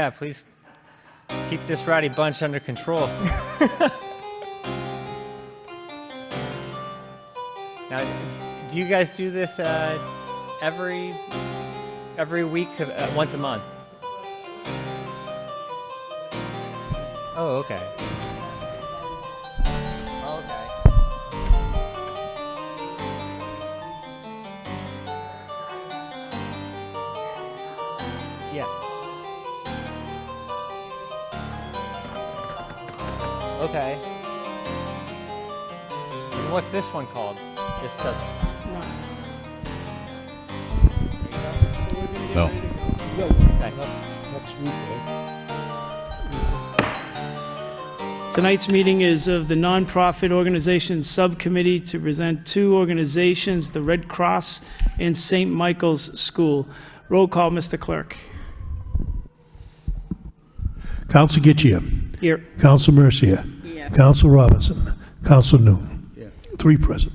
Yeah, please keep this rowdy bunch under control. Now, do you guys do this every week, once a month? Oh, okay. Yeah. Okay. And what's this one called? This stuff. No. Okay. Tonight's meeting is of the Nonprofit Organizations Subcommittee to present two organizations, the Red Cross and St. Michael's School. Roll call, Mr. Clerk. Counsel Getchia. Here. Counsel Mercia. Yeah. Counsel Robinson. Counsel Noon. Yeah. 3 present.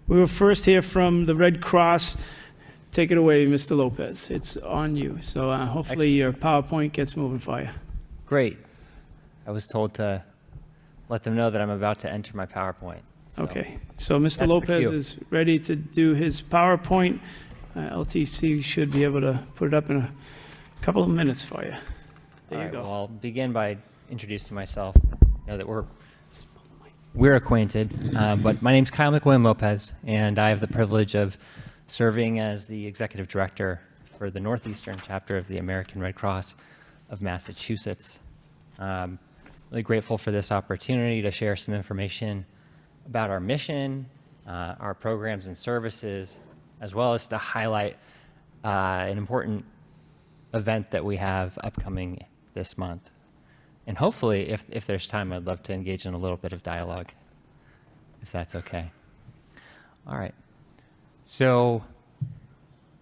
We will first hear from the Red Cross. Take it away, Mr. Lopez. It's on you. So hopefully your PowerPoint gets moving for you. Great. I was told to let them know that I'm about to enter my PowerPoint. So Okay. So Mr. the Lopez cue. is ready to do his PowerPoint. LTC should be able to put it up in a couple of minutes for you. There All you right, go. well, I'll begin by introducing myself. Know that we're acquainted, but my name's Kyle McWilliam Lopez, and I have the privilege of serving as the executive director for the Northeastern chapter of the American Red Cross of Massachusetts. Really grateful for this opportunity to share some information about our mission, our programs and services, as well as to highlight an important event that we have upcoming this month. And hopefully, if there's time, I'd love to engage in a little bit of dialogue, if that's okay. All right. So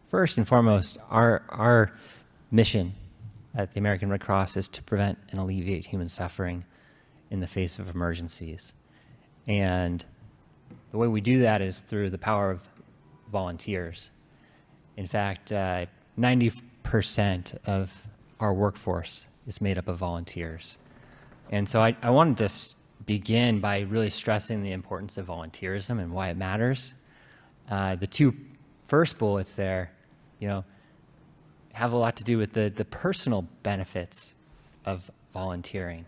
first and foremost, our mission at the American Red Cross is to prevent and alleviate human suffering in the face of emergencies. And the way we do that is through the power of volunteers. In fact, 90% of our workforce is made up of volunteers. And so I wanted to begin by really stressing the importance of volunteerism and why it matters. The two first bullets there, have a lot to do with the personal benefits of volunteering,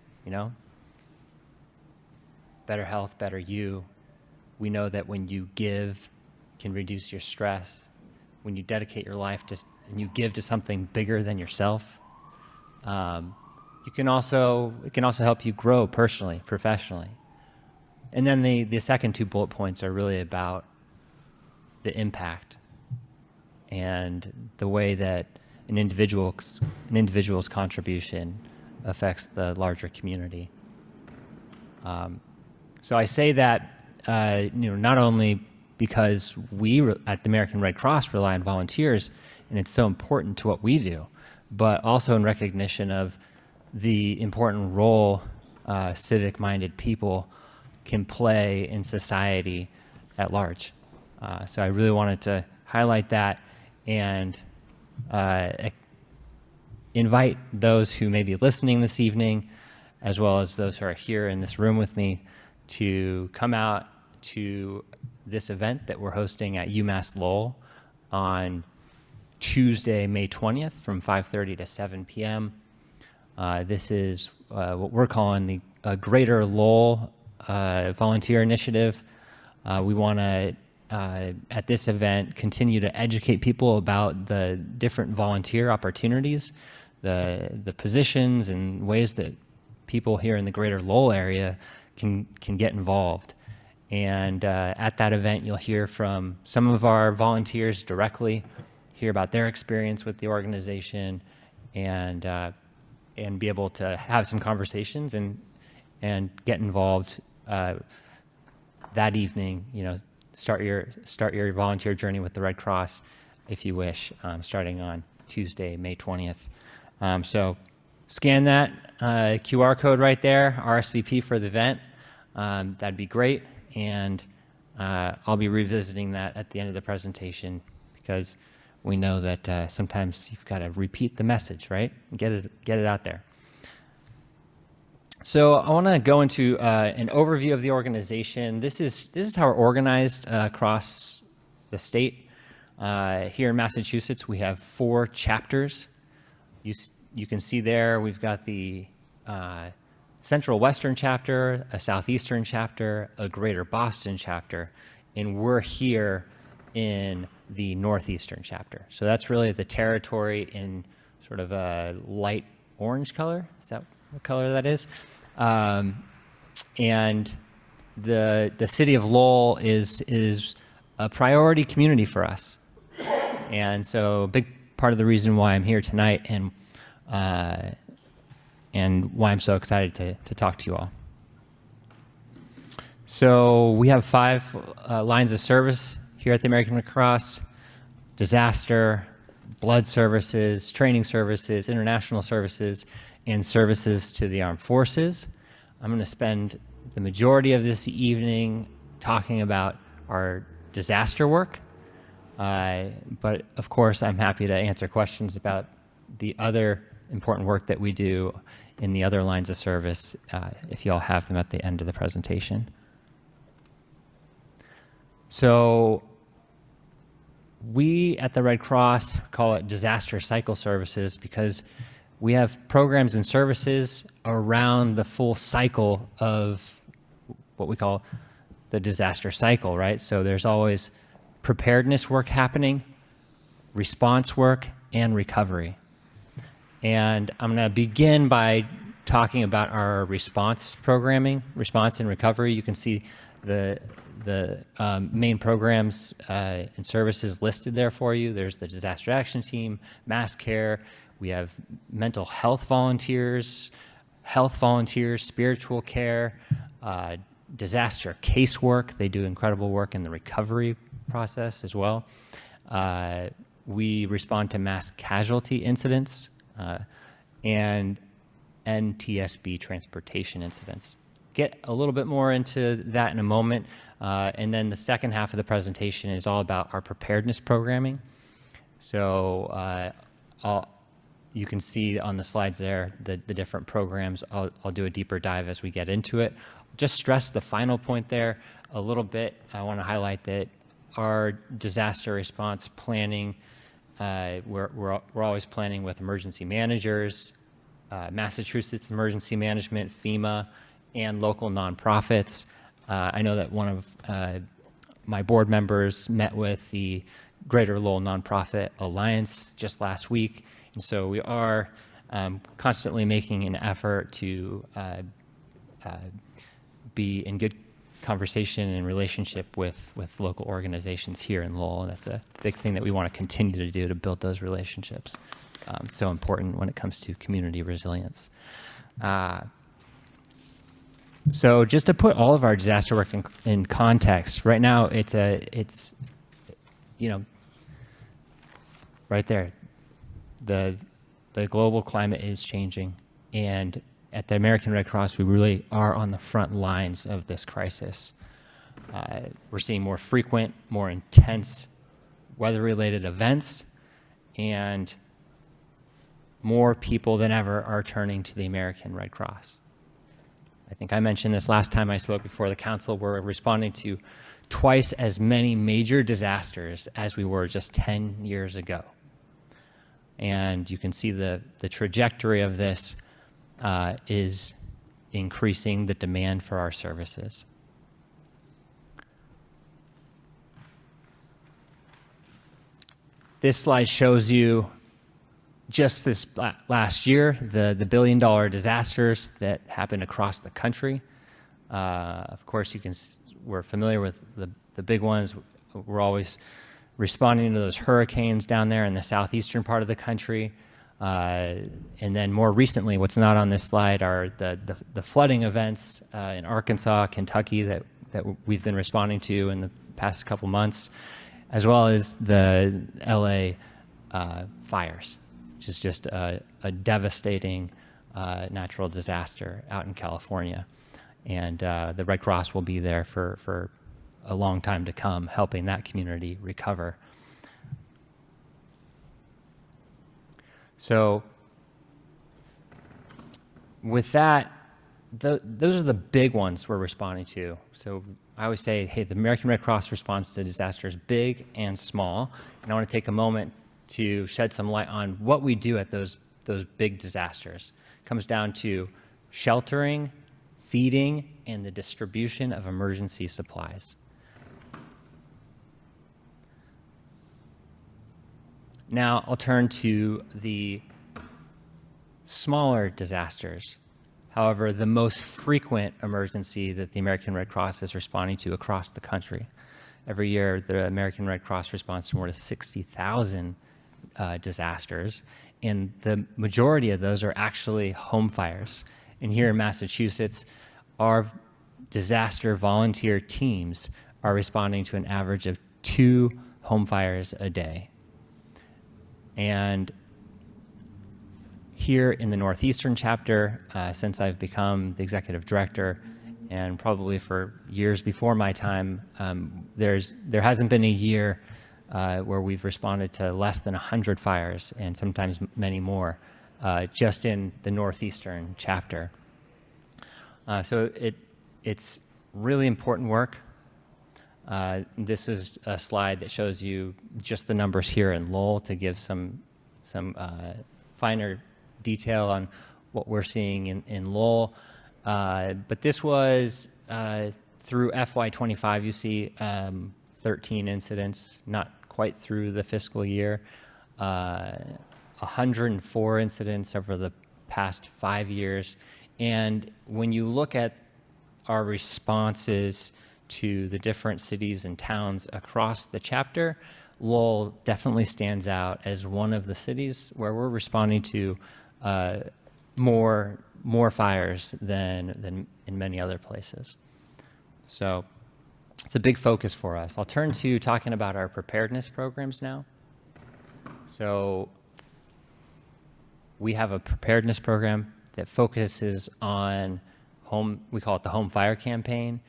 Better health, better you. We know that when you give, can reduce your stress. When you dedicate your life to and you give to something bigger than yourself, it can also help you grow personally, professionally. And then the second 2 bullet points are really about the impact and the way that an individual's contribution affects the larger community. So I say that not only because we at the American Red Cross rely on volunteers, and it's so important to what we do, but also in recognition of the important role civic-minded people can play in society at large. So I really wanted to highlight that and invite those who may be listening this evening, as well as those who are here in this room with me, to come out to this event that we're hosting at UMass Lowell on Tuesday, May 20th from 5:30 to 7 p.m. This is what we're calling the Greater Lowell Volunteer Initiative. We want to, at this event, continue to educate people about the different volunteer opportunities, the positions and ways that people here in the Greater Lowell area can get involved. And at that event, you'll hear from some of our volunteers directly, hear about their experience with the organization, and be able to have some conversations and get involved that evening. Start your volunteer journey with the Red Cross, if you wish, starting on Tuesday, May 20th. So scan that QR code right there, RSVP for the event. That'd be great. And I'll be revisiting that at the end of the presentation, because we know that sometimes you've got to repeat the message, right? Get it out there. So I want to go into an overview of the organization. This is how we're organized across the state. Here in Massachusetts, we have 4 chapters. You can see there we've got the Central Western chapter, a Southeastern chapter, a Greater Boston chapter, and we're here in the Northeastern chapter. So that's really the territory in sort of a light orange color. Is that what color that is? And the city of Lowell is a priority community for us. And so a big part of the reason why I'm here tonight and why I'm so excited to talk to you all. So we have 5 lines of service here at the American Red Cross: disaster, blood services, training services, international services, and services to the armed forces. I'm going to spend the majority of this evening talking about our disaster work. But of course, I'm happy to answer questions about the other important work that we do in the other lines of service if you all have them at the end of the presentation. So we at the Red Cross call it disaster cycle services because we have programs and services around the full cycle of what we call the disaster cycle, right? So there's always preparedness work happening, response work, and recovery. And I'm going to begin by talking about our response programming, response and recovery. You can see the main programs and services listed there for you. There's the disaster action team, mass care. We have mental health volunteers, spiritual care, disaster casework. They do incredible work in the recovery process as well. We respond to mass casualty incidents and NTSB transportation incidents. Get a little bit more into that in a moment. And then the second half of the presentation is all about our preparedness programming. So you can see on the slides there the different programs. I'll do a deeper dive as we get into it. Just stress the final point there a little bit. I want to highlight that our disaster response planning, we're always planning with emergency managers, Massachusetts Emergency Management, FEMA, and local nonprofits. I know that one of my board members met with the Greater Lowell Nonprofit Alliance just last week, and so we are constantly making an effort to be in good conversation and relationship with local organizations here in Lowell. And that's a big thing that we want to continue to do to build those relationships. So important when it comes to community resilience. So just to put all of our disaster work in context, right now it's right there, the global climate is changing, and at the American Red Cross, we really are on the front lines of this crisis. We're seeing more frequent, more intense weather-related events, and more people than ever are turning to the American Red Cross. I think I mentioned this last time I spoke before the council. We're responding to twice as many major disasters as we were just 10 years ago. And you can see the trajectory of this is increasing the demand for our services. This slide shows you just this last year, the billion-dollar disasters that happened across the country. Of course, we're familiar with the big ones. We're always responding to those hurricanes down there in the southeastern part of the country. And then more recently, what's not on this slide are the flooding events in Arkansas, Kentucky that we've been responding to in the past couple months, as well as the LA fires, which is just a devastating natural disaster out in California. And the Red Cross will be there for a long time to come, helping that community recover. So with that, those are the big ones we're responding to. So I always say, hey, the American Red Cross responds to disasters big and small. And I want to take a moment to shed some light on what we do at those big disasters. It comes down to sheltering, feeding, and the distribution of emergency supplies. Now I'll turn to the smaller disasters. However, the most frequent emergency that the American Red Cross is responding to across the country. Every year, the American Red Cross responds to more than 60,000 disasters, and the majority of those are actually home fires. And here in Massachusetts, our disaster volunteer teams are responding to an average of 2 home fires a day. And here in the Northeastern chapter, since I've become the executive director, and probably for years before my time, there hasn't been a year where we've responded to less than 100 fires, and sometimes many more, just in the Northeastern chapter. So it's really important work. This is a slide that shows you just the numbers here in Lowell to give some finer detail on what we're seeing in Lowell. But this was through FY25, you see 13 incidents, not quite through the fiscal year, 104 incidents over the past 5 years. And when you look at our responses to the different cities and towns across the chapter, Lowell definitely stands out as one of the cities where we're responding to more fires than in many other places. So it's a big focus for us. I'll turn to talking about our preparedness programs now. So we have a preparedness program that focuses on we call it the Home Fire Campaign.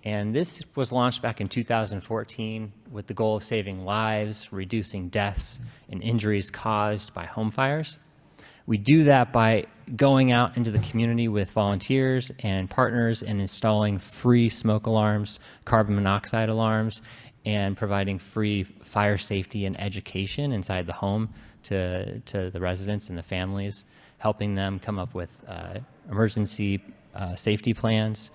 And this was launched back in 2014 with the goal of saving lives, reducing deaths and injuries caused by home fires. We do that by going out into the community with volunteers and partners and installing free smoke alarms, carbon monoxide alarms, and providing free fire safety and education inside the home to the residents and the families, helping them come up with emergency safety plans,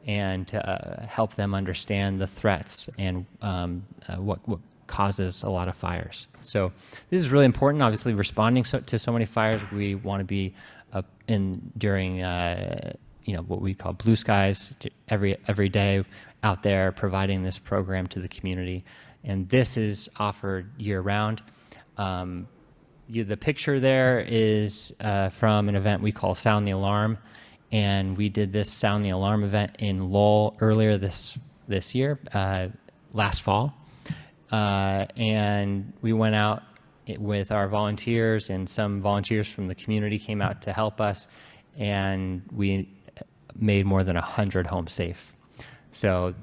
and to help them understand the threats and what causes a lot of fires. So this is really important. Obviously, responding to so many fires, we want to be during what we call blue skies every day out there, providing this program to the community. And this is offered year round. The picture there is from an event we call Sound the Alarm. And we did this Sound the Alarm event in Lowell earlier this year, last fall. And we went out with our volunteers, and some volunteers from the community came out to help us, and we made more than 100 homes safe. So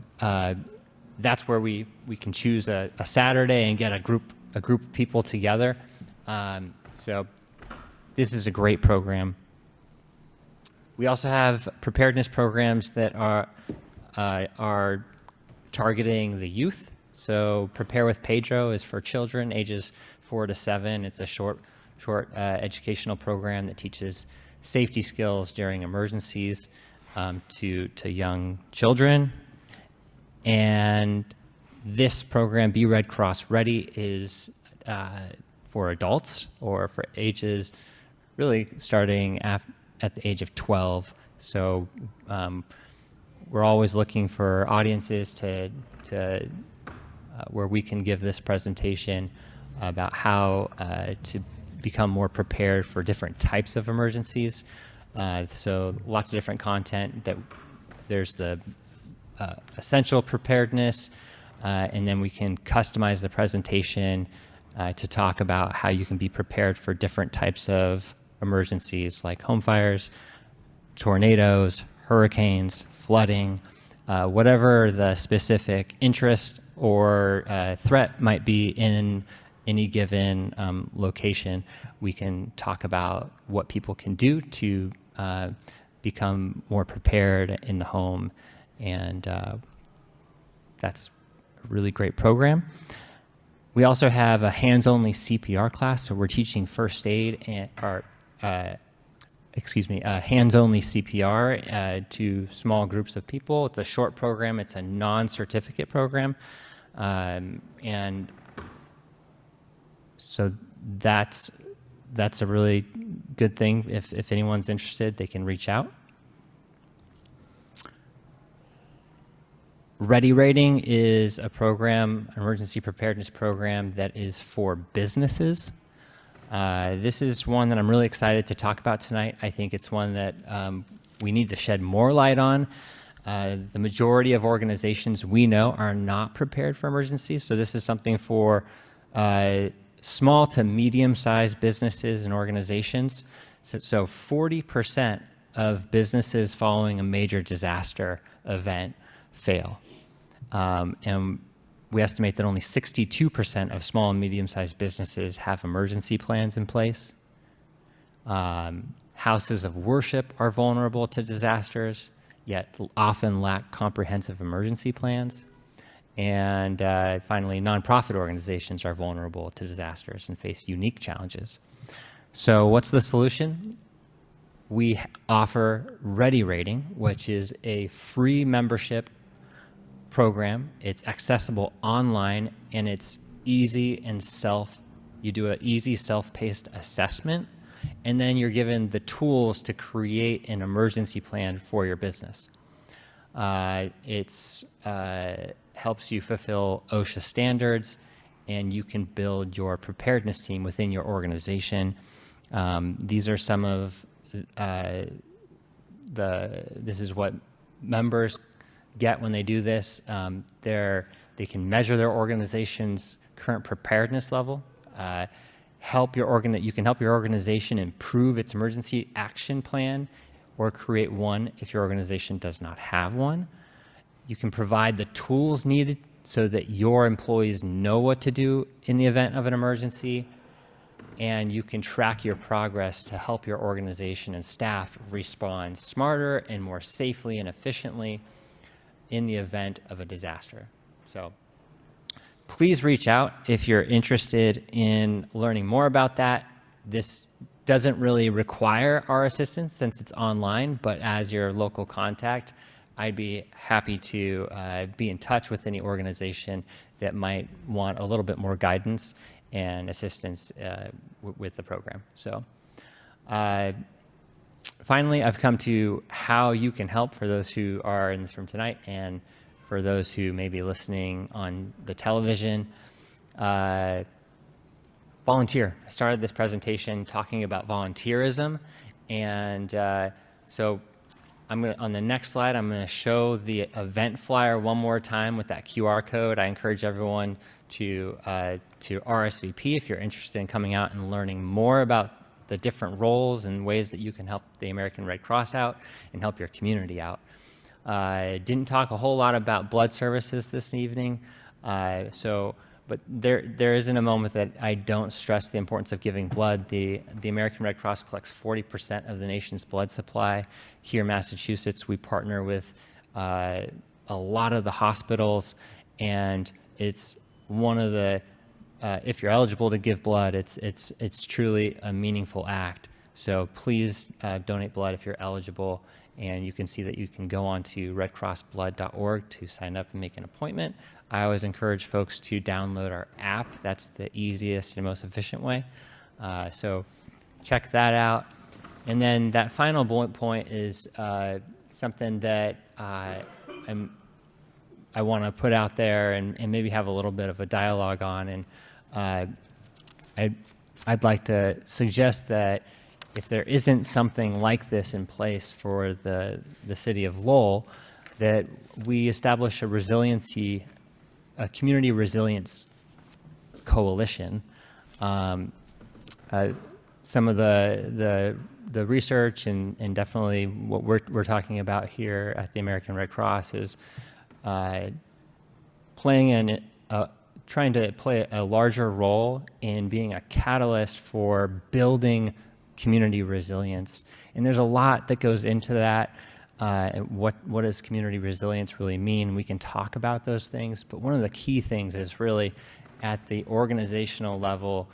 that's where we can choose a Saturday and get a group of people together. So this is a great program. We also have preparedness programs that are targeting the youth. So Prepare with Pedro is for children ages 4 to 7. It's a short educational program that teaches safety skills during emergencies to young children. And this program, Be Red Cross Ready, is for adults or for ages really starting at the age of 12. So we're always looking for audiences to where we can give this presentation about how to become more prepared for different types of emergencies. So lots of different content. There's the essential preparedness, and then we can customize the presentation to talk about how you can be prepared for different types of emergencies like home fires, tornadoes, hurricanes, flooding, whatever the specific interest or threat might be in any given location, we can talk about what people can do to become more prepared in the home, and that's a really great program. We also have a hands-only CPR class, so we're teaching first aid and hands-only CPR to small groups of people. It's a short program. It's a non-certificate program, and so that's a really good thing. If anyone's interested, they can reach out. Ready Rating is a program, an emergency preparedness program that is for businesses. This is one that I'm really excited to talk about tonight. I think it's one that we need to shed more light on. The majority of organizations we know are not prepared for emergencies, so this is something for small to medium-sized businesses and organizations. So 40% of businesses following a major disaster event fail. And we estimate that only 62% of small and medium-sized businesses have emergency plans in place. Houses of worship are vulnerable to disasters, yet often lack comprehensive emergency plans. And finally, nonprofit organizations are vulnerable to disasters and face unique challenges. So what's the solution? We offer Ready Rating, which is a free membership program. It's accessible online, and it's easy and you do an easy self-paced assessment, and then you're given the tools to create an emergency plan for your business. It's helps you fulfill OSHA standards, and you can build your preparedness team within your organization. These are some of this is what members get when they do this. They can measure their organization's current preparedness level, you can help your organization improve its emergency action plan or create one if your organization does not have one. You can provide the tools needed so that your employees know what to do in the event of an emergency, and you can track your progress to help your organization and staff respond smarter and more safely and efficiently in the event of a disaster. So please reach out if you're interested in learning more about that. This doesn't really require our assistance since it's online, but as your local contact, I'd be happy to be in touch with any organization that might want a little bit more guidance and assistance with the program. So finally, I've come to how you can help for those who are in this room tonight and for those who may be listening on the television. Volunteer. I started this presentation talking about volunteerism, and so on the next slide, I'm going to show the event flyer one more time with that QR code. I encourage everyone to RSVP if you're interested in coming out and learning more about the different roles and ways that you can help the American Red Cross out and help your community out. I didn't talk a whole lot about blood services this evening, but there isn't a moment that I don't stress the importance of giving blood. The American Red Cross collects 40% of the nation's blood supply. Here in Massachusetts, we partner with a lot of the hospitals, and it's one of the if you're eligible to give blood, it's truly a meaningful act. So please donate blood if you're eligible, and you can see that you can go on to redcrossblood.org to sign up and make an appointment. I always encourage folks to download our app. That's the easiest and most efficient way. So check that out. And then that final bullet point is something that I want to put out there and maybe have a little bit of a dialogue on. And I'd like to suggest that if there isn't something like this in place for the city of Lowell, that we establish a community resilience coalition. Some of the research and definitely what we're talking about here at the American Red Cross is trying to play a larger role in being a catalyst for building community resilience. And there's a lot that goes into that. What does community resilience really mean? We can talk about those things, but one of the key things is really at the organizational level,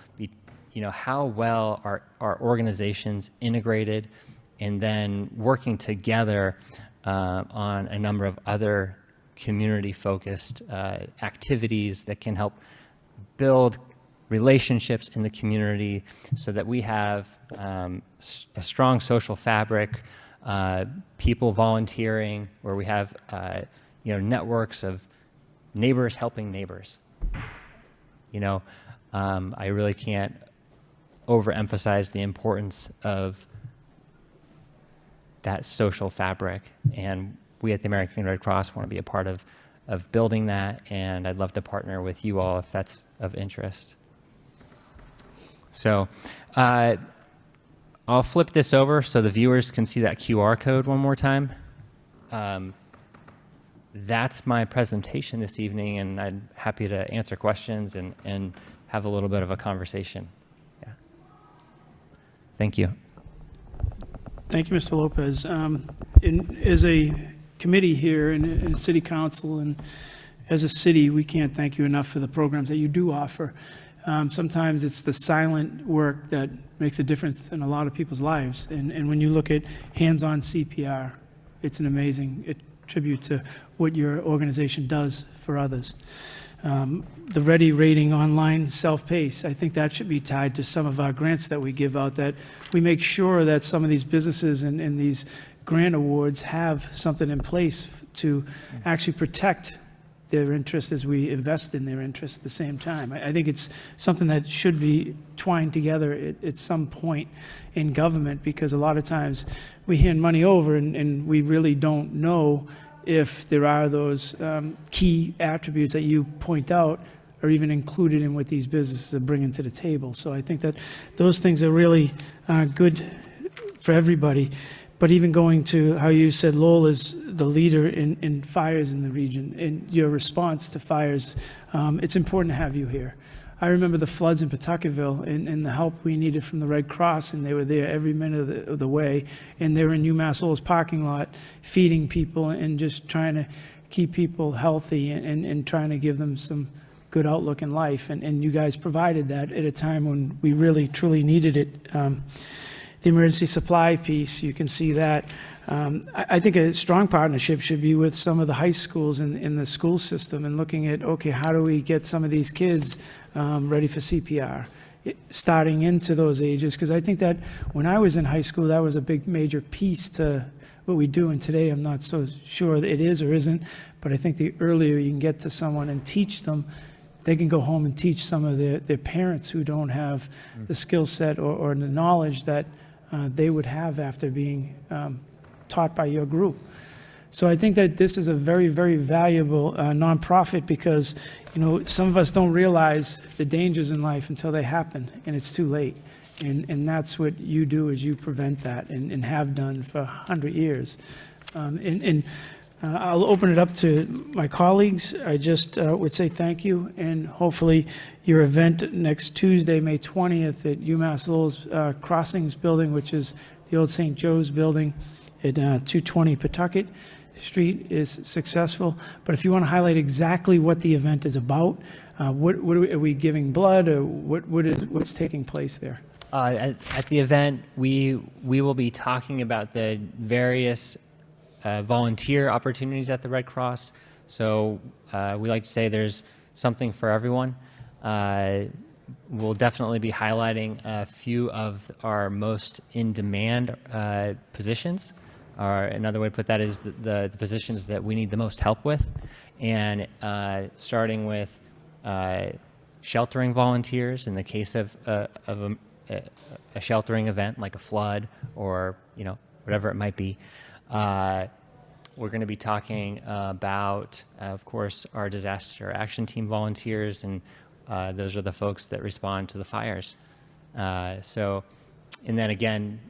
how well are organizations integrated, and then working together on a number of other community-focused activities that can help build relationships in the community so that we have a strong social fabric, people volunteering, where we have networks of neighbors helping neighbors. I really can't overemphasize the importance of that social fabric, and we at the American Red Cross want to be a part of building that, and I'd love to partner with you all if that's of interest. So I'll flip this over so the viewers can see that QR code one more time. That's my presentation this evening, and I'm happy to answer questions and have a little bit of a conversation. Yeah. Thank you. Thank you, Mr. Lopez. As a committee here and City Council and as a city, we can't thank you enough for the programs that you do offer. Sometimes it's the silent work that makes a difference in a lot of people's lives. And when you look at hands-on CPR, it's an amazing tribute to what your organization does for others. The Ready rating online self-pace, I think that should be tied to some of our grants that we give out, that we make sure that some of these businesses and these grant awards have something in place to actually protect their interests as we invest in their interests at the same time. I think it's something that should be twined together at some point in government, because a lot of times we hand money over and we really don't know if there are those key attributes that you point out are even included in what these businesses are bringing to the table. So I think that those things are really good for everybody. But even going to how you said Lowell is the leader in fires in the region, in your response to fires, it's important to have you here. I remember the floods in Pawtuckettville and the help we needed from the Red Cross, and they were there every minute of the way, and they were in UMass Lowell's parking lot feeding people and just trying to keep people healthy and trying to give them some good outlook in life, and you guys provided that at a time when we really, truly needed it. The emergency supply piece, you can see that. I think a strong partnership should be with some of the high schools in the school system and looking at, okay, how do we get some of these kids ready for CPR, starting into those ages? Because I think that when I was in high school, that was a big major piece to what we do, and today I'm not so sure that it is or isn't, but I think the earlier you can get to someone and teach them, they can go home and teach some of their parents who don't have the skill set or the knowledge that they would have after being taught by your group. So I think that this is a very, very valuable nonprofit, because some of us don't realize the dangers in life until they happen and it's too late. And that's what you do, is you prevent that and have done for 100 years. I'll open it up to my colleagues. I just would say thank you, and hopefully your event next Tuesday, May 20th at UMass Lowell's Crossings Building, which is the old St. Joe's building at 220 Pawtucket Street, is successful. But if you want to highlight exactly what the event is about, are we giving blood, or what's taking place there? At the event, we will be talking about the various volunteer opportunities at the Red Cross. So we like to say there's something for everyone. We'll definitely be highlighting a few of our most in-demand positions. Or another way to put that is the positions that we need the most help with. And starting with sheltering volunteers in the case of a sheltering event like a flood or whatever it might be. We're going to be talking about, of course, our disaster action team volunteers, and those are the folks that respond to the fires. And then again,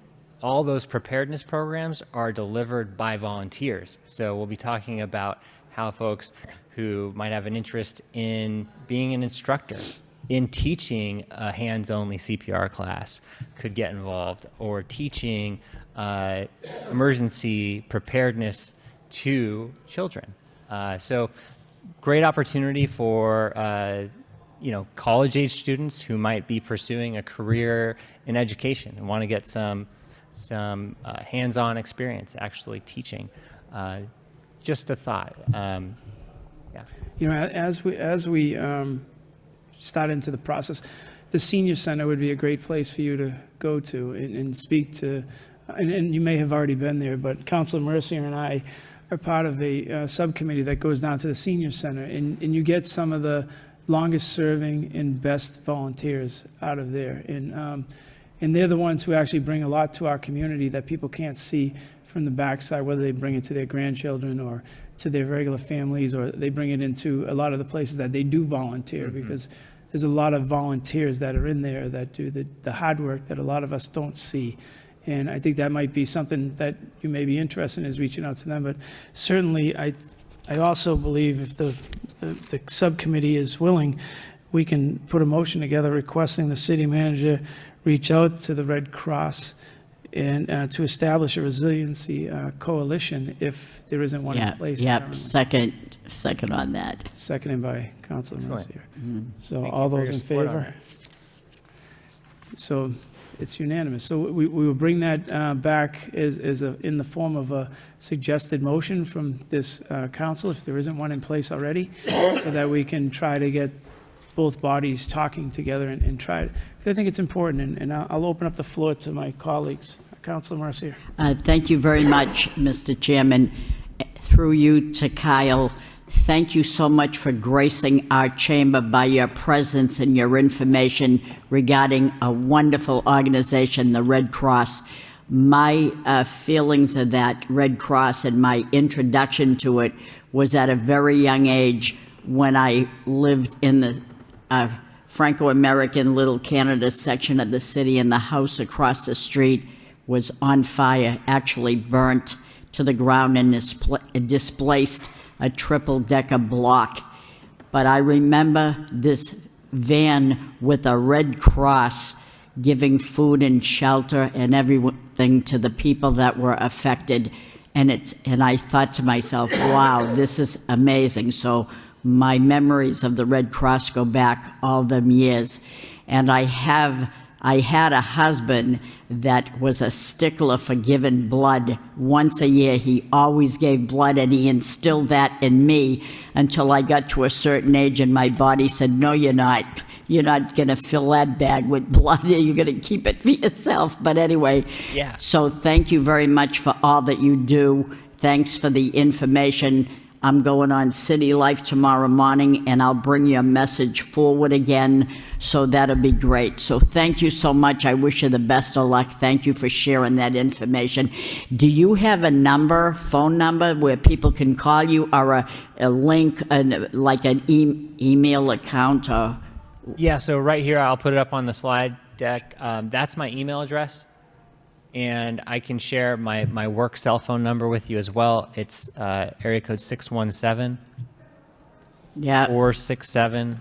all those preparedness programs are delivered by volunteers. So we'll be talking about how folks who might have an interest in being an instructor, in teaching a hands-only CPR class could get involved, or teaching emergency preparedness to children. So great opportunity for college-age students who might be pursuing a career in education and want to get some hands-on experience actually teaching. Just a thought. Yeah. As we start into the process, the senior center would be a great place for you to go to and speak to, and you may have already been there, but Councilor Mercier and I are part of a subcommittee that goes down to the senior center, and you get some of the longest serving and best volunteers out of there. And they're the ones who actually bring a lot to our community that people can't see from the backside, whether they bring it to their grandchildren or to their regular families, or they bring it into a lot of the places that they do volunteer, because there's a lot of volunteers that are in there that do the hard work that a lot of us don't see. And I think that might be something that you may be interested in, is reaching out to them. But certainly, I also believe if the subcommittee is willing, we can put a motion together requesting the city manager reach out to the Red Cross and to establish a resiliency coalition if there isn't one in place. Yep, second on that. Seconded by Councilor Excellent. Mercier. So Thank you all for those your in support on favor? So it's unanimous. So we will bring that back in the form of a suggested motion from this council, if there isn't one in place already, so that we can try to get both bodies talking together and try it. Because I think it's important, and I'll open up the floor to my colleagues. Councilor Mercier. Thank you very much, Mr. Chairman. Through you to Kyle, thank you so much for gracing our chamber by your presence and your information regarding a wonderful organization, the Red Cross. My feelings of that Red Cross and my introduction to it was at a very young age when I lived in the Franco-American Little Canada section of the city, and the house across the street was on fire, actually burnt to the ground and displaced a triple-decker block. But I remember this van with a Red Cross giving food and shelter and everything to the people that were affected. And I thought to myself, wow, this is amazing. So my memories of the Red Cross go back all them years. And I had a husband that was a stickler for giving blood. Once a year, he always gave blood, and he instilled that in me until I got to a certain age, and my body said, no, you're not. You're not going to fill that bag with blood. You're going to keep it for yourself. But anyway, Yeah. So thank you very much for all that you do. Thanks for the information. I'm going on City Life tomorrow morning, and I'll bring your message forward again, so that'll be great. So thank you so much. I wish you the best of luck. Thank you for sharing that information. Do you have a phone number, where people can call you, or a link, like an email account? Or Yeah, so right here, I'll put it up on the slide deck. That's my email address. And I can share my work cell phone number with you as well. It's area code 617 yeah, 467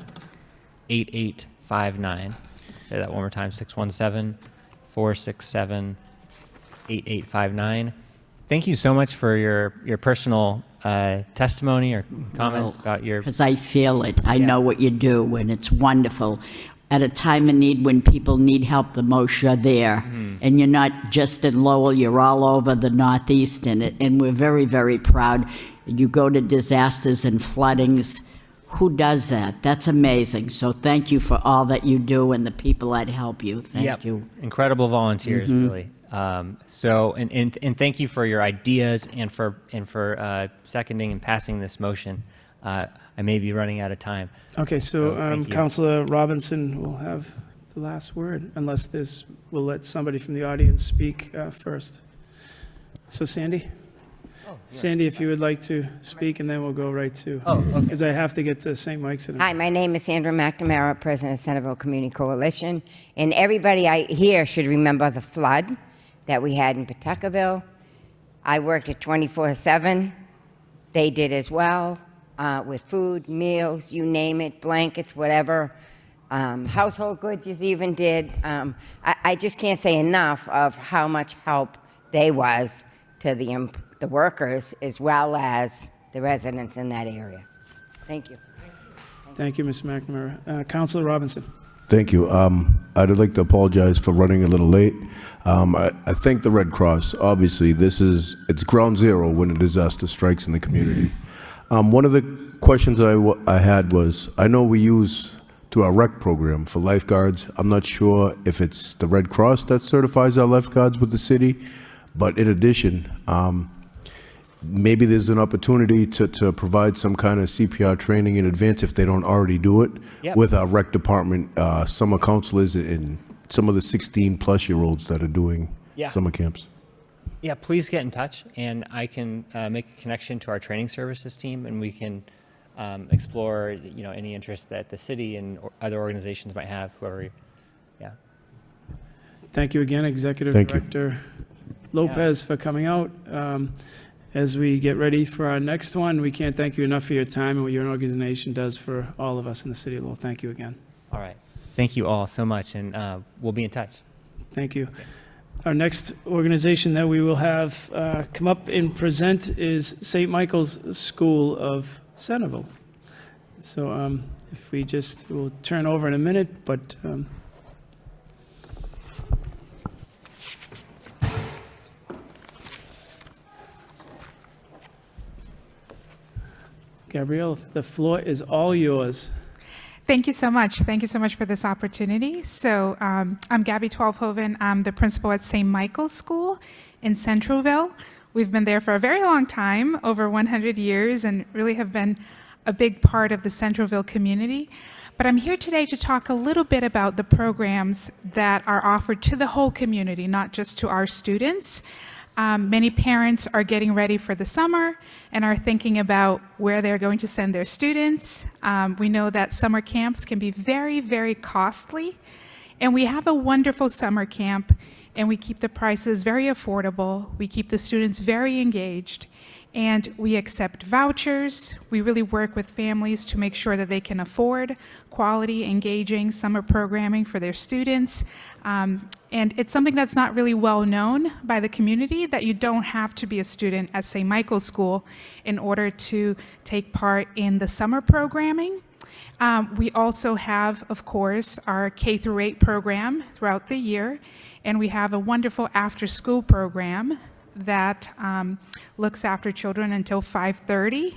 8859. Say that one more time, 617 467 8859. Thank you so much for your personal testimony or comments about your... because I feel it. I know what you do, and it's wonderful. At a time of need, when people need help the most, you're there. And you're not just in Lowell, you're all over the Northeast, and we're very, very proud. You go to disasters and floodings. Who does that? That's amazing. So thank you for all that you do and the people that help you. Thank you. Incredible volunteers, really. So thank you for your ideas and for seconding and passing this motion. I may be running out of time. Okay, so thank you. Councilor Robinson will have the last word, unless we'll let somebody from the audience speak first. So Sandy? Sandy, if you would like to speak, and then we'll go right to, because I have to get to St. Mike's. Hi, my name is Sandra McNamara, President of Centerville Community Coalition, and everybody here should remember the flood that we had in Pawtuckaville. I worked at 24/7. They did as well. with food, meals, you name it, blankets, whatever. Household goods you even did. I just can't say enough of how much help they was to the workers as well as the residents in that area. Thank you. Thank you, Ms. McNamara. Councilor Robinson. Thank you. I'd like to apologize for running a little late. I thank the Red Cross. Obviously, it's ground zero when a disaster strikes in the community. One of the questions I had was, I know we use through our rec program for lifeguards. I'm not sure if it's the Red Cross that certifies our lifeguards with the city, but in addition, maybe there's an opportunity to provide some kind of CPR training in advance if they don't already do it. Yep. With our rec department, summer counselors and some of the 16-plus-year-olds that are doing Yeah. summer camps. Yeah, please get in touch, and I can make a connection to our training services team, and we can explore, any interest that the city and other organizations might have. Yeah. Thank you again, Executive Thank you. Director Lopez, for coming out. As we get ready for our next one, we can't thank you enough for your time and what your organization does for all of us in the city of Lowell. Thank you again. All right. Thank you all so much, and we'll be in touch. Thank you. Our next organization that we will have come up and present is St. Michael's School of Centerville. So if we'll turn over in a minute, but Gabrielle, the floor is all yours. Thank you so much. Thank you so much for this opportunity. So I'm Gabby Twelvehoven. I'm the principal at St. Michael's School in Centralville. We've been there for a very long time, over 100 years, and really have been a big part of the Centralville community. But I'm here today to talk a little bit about the programs that are offered to the whole community, not just to our students. Many parents are getting ready for the summer and are thinking about where they're going to send their students. We know that summer camps can be very, very costly. And we have a wonderful summer camp, and we keep the prices very affordable. We keep the students very engaged, and we accept vouchers. We really work with families to make sure that they can afford quality, engaging summer programming for their students. And it's something that's not really well known by the community, that you don't have to be a student at St. Michael's School in order to take part in the summer programming. We also have, of course, our K through 8 program throughout the year, and we have a wonderful after-school program that looks after children until 5:30.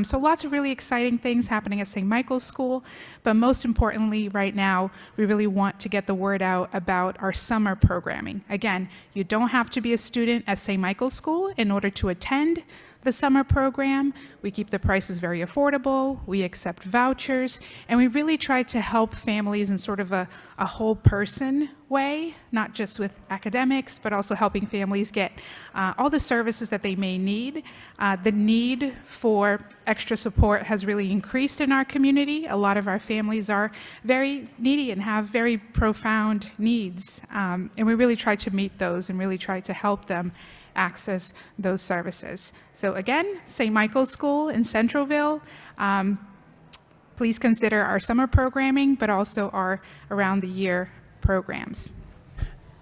So lots of really exciting things happening at St. Michael's School, but most importantly, right now, we really want to get the word out about our summer programming. Again, you don't have to be a student at St. Michael's School in order to attend the summer program. We keep the prices very affordable, we accept vouchers, and we really try to help families in sort of a whole person way, not just with academics, but also helping families get all the services that they may need. The need for extra support has really increased in our community. A lot of our families are very needy and have very profound needs, and we really try to meet those and really try to help them access those services. So again, St. Michael's School in Centralville. Please consider our summer programming, but also our around-the-year programs.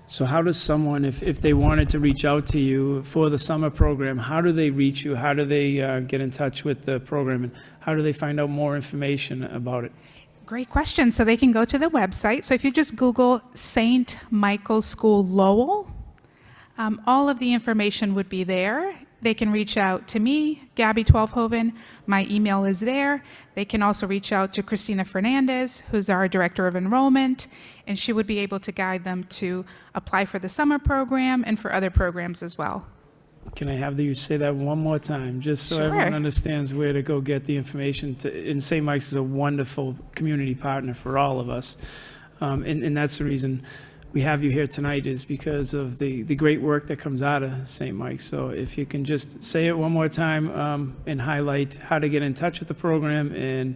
So how does someone, if they wanted to reach out to you for the summer program, how do they reach you? How do they get in touch with the program? And how do they find out more information about it? Great question. So they can go to the website. So if you just Google St. Michael's School Lowell, all of the information would be there. They can reach out to me, Gabby Twelvehoven. My email is there. They can also reach out to Christina Fernandez, who's our Director of Enrollment, and she would be able to guide them to apply for the summer program and for other programs as well. Can I have you say that one more time, just so Sure. everyone understands where to go get the information? And St. Mike's is a wonderful community partner for all of us. And that's the reason we have you here tonight, is because of the great work that comes out of St. Mike's. So if you can just say it one more time and highlight how to get in touch with the program and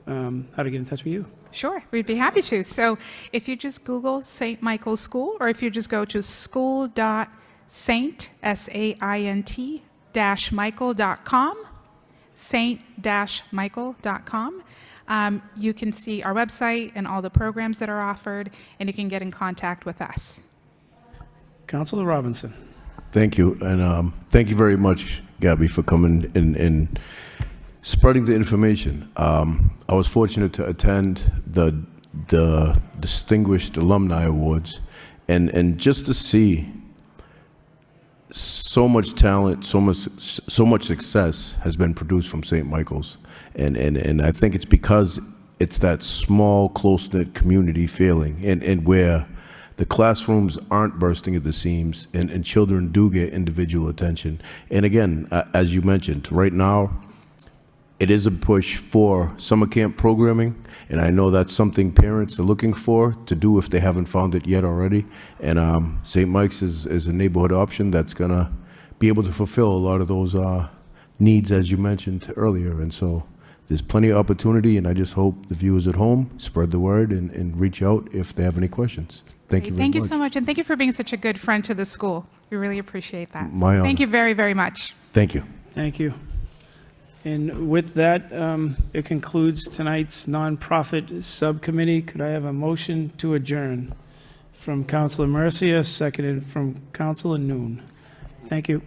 how to get in touch with you. Sure, we'd be happy to. So if you just Google St. Michael's School, or if you just go to school.saint, SAINT, -michael.com, saint-michael.com. You can see our website and all the programs that are offered, and you can get in contact with us. Councilor Robinson. Thank you, and thank you very much, Gabby, for coming and spreading the information. I was fortunate to attend the Distinguished Alumni Awards, and just to see so much talent, so much success has been produced from St. Michael's, and I think it's because it's that small, close-knit community feeling, and where the classrooms aren't bursting at the seams, and children do get individual attention. And again, as you mentioned, right now, it is a push for summer camp programming, and I know that's something parents are looking for to do if they haven't found it yet already. And St. Mike's is a neighborhood option that's going to be able to fulfill a lot of those needs, as you mentioned earlier. And so there's plenty of opportunity, and I just hope the viewers at home spread the word and reach out if they have any questions. Thank you very much. Thank you so much, and thank you for being such a good friend to the school. We really appreciate that. My honor. Thank you very, very much. Thank you. Thank you. And with that, it concludes tonight's nonprofit subcommittee. Could I have a motion to adjourn from Councilor Mercia, seconded from Councilor Noon? Thank you.